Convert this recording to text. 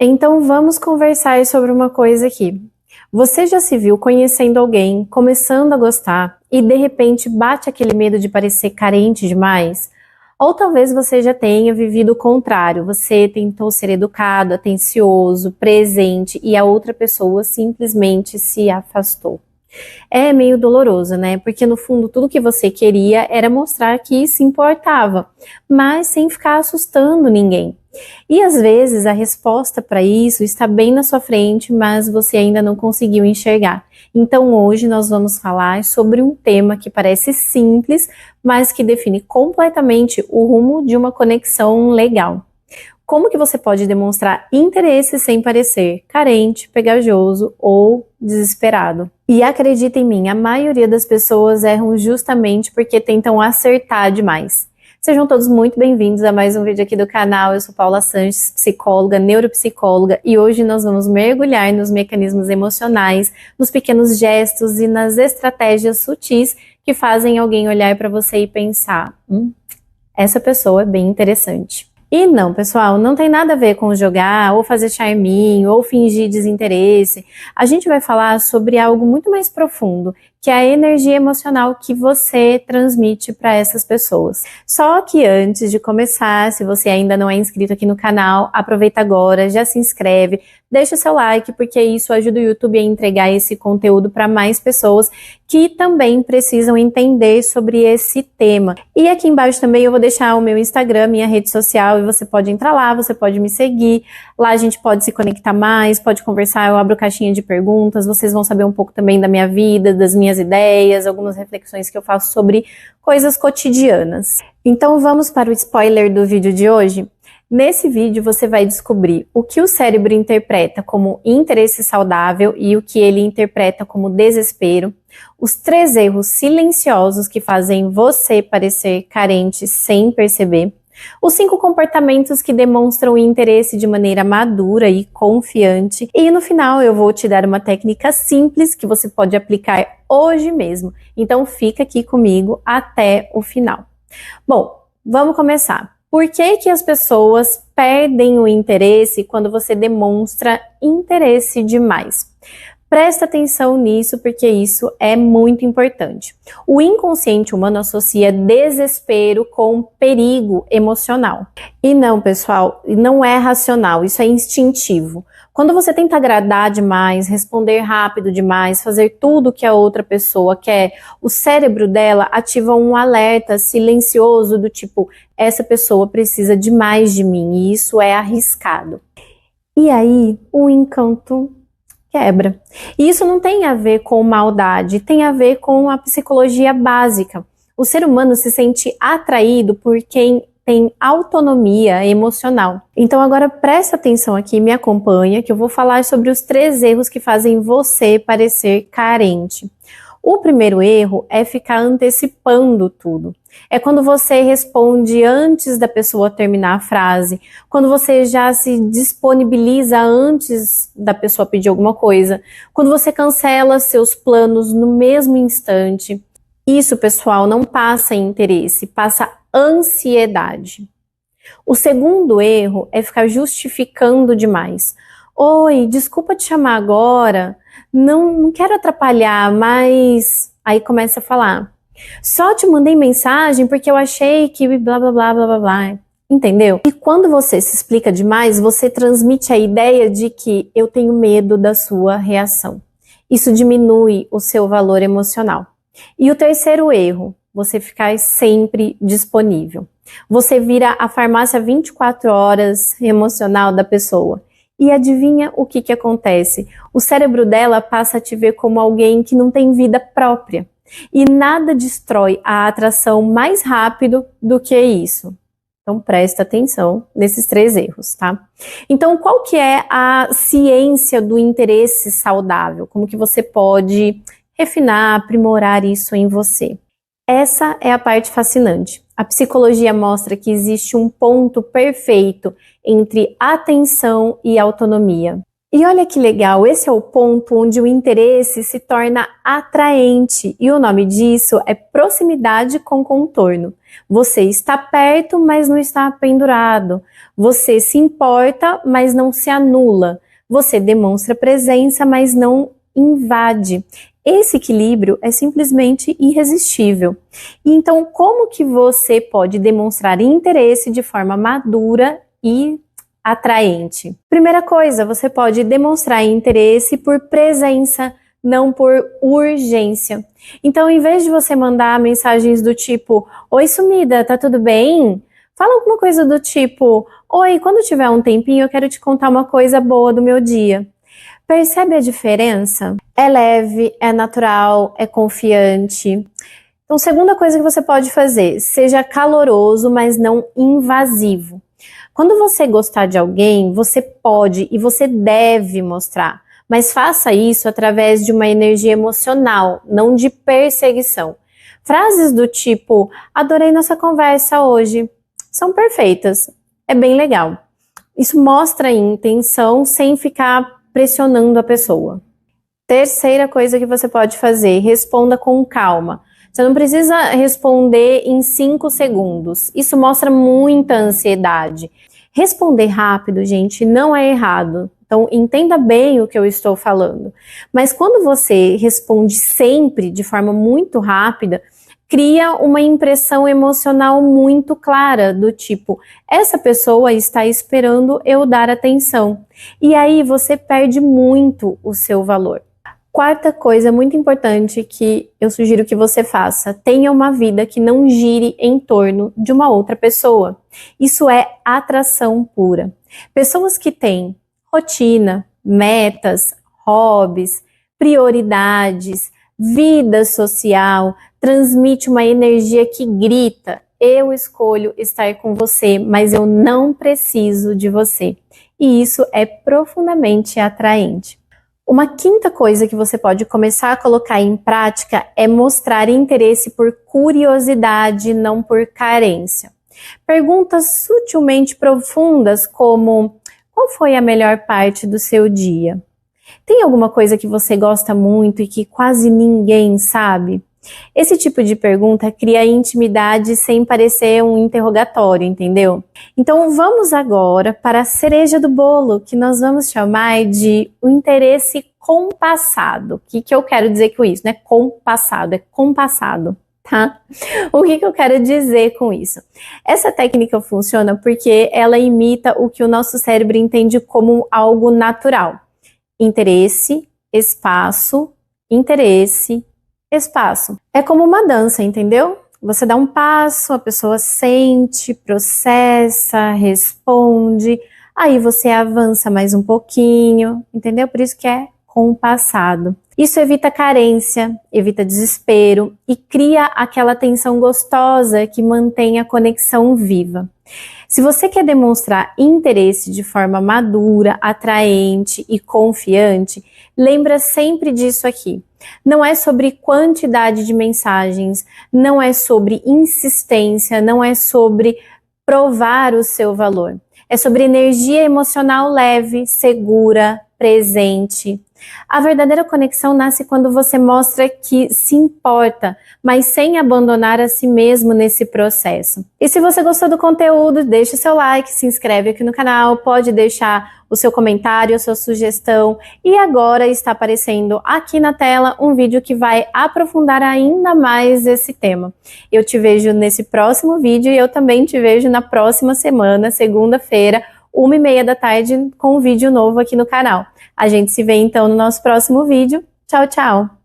Então vamos conversar sobre uma coisa aqui. Você já se viu conhecendo alguém, começando a gostar e de repente bate aquele medo de parecer carente demais? Ou talvez você já tenha vivido o contrário, você tentou ser educado, atencioso, presente e a outra pessoa simplesmente se afastou. É meio doloroso, né? Porque no fundo tudo que você queria era mostrar que se importava, mas sem ficar assustando ninguém. E às vezes a resposta para isso está bem na sua frente, mas você ainda não conseguiu enxergar. Então hoje nós vamos falar sobre um tema que parece simples, mas que define completamente o rumo de uma conexão legal. Como que você pode demonstrar interesse sem parecer carente, pegajoso ou desesperado? E acredita em mim, a maioria das pessoas erram justamente porque tentam acertar demais. Sejam todos muito bem-vindos a mais um vídeo aqui do canal. Eu sou Paula Sanches, psicóloga, neuropsicóloga, e hoje nós vamos mergulhar nos mecanismos emocionais, nos pequenos gestos e nas estratégias sutis que fazem alguém olhar para você e pensar: essa pessoa é bem interessante. E não, pessoal, não tem nada a ver com jogar, ou fazer charminho, ou fingir desinteresse. A gente vai falar sobre algo muito mais profundo, que é a energia emocional que você transmite para essas pessoas. Só que antes de começar, se você ainda não é inscrito aqui no canal, aproveita agora, já se inscreve, deixa o seu like, porque isso ajuda o YouTube a entregar esse conteúdo para mais pessoas que também precisam entender sobre esse tema. E aqui embaixo também eu vou deixar o meu Instagram, minha rede social, e você pode entrar lá, você pode me seguir. Lá a gente pode se conectar mais, pode conversar, eu abro caixinha de perguntas, vocês vão saber um pouco também da minha vida, das minhas ideias, algumas reflexões que eu faço sobre coisas cotidianas. Então vamos para o spoiler do vídeo de hoje? Nesse vídeo você vai descobrir o que o cérebro interpreta como interesse saudável e o que ele interpreta como desespero, os 3 erros silenciosos que fazem você parecer carente sem perceber, os 5 comportamentos que demonstram interesse de maneira madura e confiante, e no final eu vou te dar uma técnica simples que você pode aplicar hoje mesmo. Então fica aqui comigo até o final. Bom, vamos começar. Por que que as pessoas perdem o interesse quando você demonstra interesse demais? Presta atenção nisso, porque isso é muito importante. O inconsciente humano associa desespero com perigo emocional. E não, pessoal, não é racional, isso é instintivo. Quando você tenta agradar demais, responder rápido demais, fazer tudo que a outra pessoa quer, o cérebro dela ativa um alerta silencioso do tipo: essa pessoa precisa demais de mim, e isso é arriscado. E aí, o encanto quebra. E isso não tem a ver com maldade, tem a ver com a psicologia básica. O ser humano se sente atraído por quem tem autonomia emocional. Então agora presta atenção aqui, me acompanha, que eu vou falar sobre os 3 erros que fazem você parecer carente. O primeiro erro é ficar antecipando tudo. É quando você responde antes da pessoa terminar a frase, quando você já se disponibiliza antes da pessoa pedir alguma coisa, quando você cancela seus planos no mesmo instante. Isso, pessoal, não passa interesse, passa ansiedade. O segundo erro é ficar justificando demais. Oi, desculpa te chamar agora, não quero atrapalhar, mas... Aí começa a falar: só te mandei mensagem porque eu achei que blá blá blá blá blá blá. Entendeu? E quando você se explica demais, você transmite a ideia de que eu tenho medo da sua reação. Isso diminui o seu valor emocional. E o terceiro erro, você ficar sempre disponível. Você vira a farmácia 24 horas emocional da pessoa. E adivinha o que acontece? O cérebro dela passa a te ver como alguém que não tem vida própria. E nada destrói a atração mais rápido do que isso. Então presta atenção nesses 3 erros, tá? Então qual que é a ciência do interesse saudável? Como que você pode refinar, aprimorar isso em você? Essa é a parte fascinante. A psicologia mostra que existe um ponto perfeito entre atenção e autonomia. E olha que legal, esse é o ponto onde o interesse se torna atraente, e o nome disso é proximidade com contorno. Você está perto, mas não está pendurado. Você se importa, mas não se anula. Você demonstra presença, mas não invade. Esse equilíbrio é simplesmente irresistível. E então, como que você pode demonstrar interesse de forma madura e atraente? Primeira coisa, você pode demonstrar interesse por presença, não por urgência. Então, em vez de você mandar mensagens do tipo, oi sumida, tá tudo bem? Fala alguma coisa do tipo, oi, quando tiver um tempinho eu quero te contar uma coisa boa do meu dia. Percebe a diferença? É leve, é natural, é confiante. Então, segunda coisa que você pode fazer, seja caloroso, mas não invasivo. Quando você gostar de alguém, você pode e você deve mostrar, mas faça isso através de uma energia emocional, não de perseguição. Frases do tipo, adorei nossa conversa hoje, são perfeitas, é bem legal. Isso mostra a intenção sem ficar pressionando a pessoa. Terceira coisa que você pode fazer, responda com calma. Você não precisa responder em 5 segundos. Isso mostra muita ansiedade. Responder rápido, gente, não é errado. Então, entenda bem o que eu estou falando. Mas quando você responde sempre de forma muito rápida, cria uma impressão emocional muito clara, do tipo, essa pessoa está esperando eu dar atenção. E aí você perde muito o seu valor. Quarta coisa muito importante que eu sugiro que você faça, tenha uma vida que não gire em torno de uma outra pessoa. Isso é atração pura. Pessoas que têm rotina, metas, hobbies, prioridades, vida social, transmite uma energia que grita, eu escolho estar com você, mas eu não preciso de você. E isso é profundamente atraente. Uma quinta coisa que você pode começar a colocar em prática é mostrar interesse por curiosidade, não por carência. Perguntas sutilmente profundas como, qual foi a melhor parte do seu dia? Tem alguma coisa que você gosta muito e que quase ninguém sabe? Esse tipo de pergunta cria intimidade sem parecer um interrogatório, entendeu? Então vamos agora para a cereja do bolo, que nós vamos chamar de o interesse compassado. O que eu quero dizer com isso? Não é compassado, é compassado, tá? O que eu quero dizer com isso? Essa técnica funciona porque ela imita o que o nosso cérebro entende como algo natural. Interesse, espaço, interesse, espaço. É como uma dança, entendeu? Você dá um passo, a pessoa sente, processa, responde, aí você avança mais um pouquinho, entendeu? Por isso que é compassado. Isso evita carência, evita desespero e cria aquela tensão gostosa que mantém a conexão viva. Se você quer demonstrar interesse de forma madura, atraente e confiante, lembra sempre disso aqui. Não é sobre quantidade de mensagens, não é sobre insistência, não é sobre provar o seu valor. É sobre energia emocional leve, segura, presente. A verdadeira conexão nasce quando você mostra que se importa, mas sem abandonar a si mesmo nesse processo. E se você gostou do conteúdo, deixa seu like, se inscreve aqui no canal, pode deixar o seu comentário, a sua sugestão. E agora está aparecendo aqui na tela um vídeo que vai aprofundar ainda mais esse tema. Eu te vejo nesse próximo vídeo e eu também te vejo na próxima semana, segunda-feira, 1h30 da tarde, com um vídeo novo aqui no canal. A gente se vê então no nosso próximo vídeo. Tchau, tchau!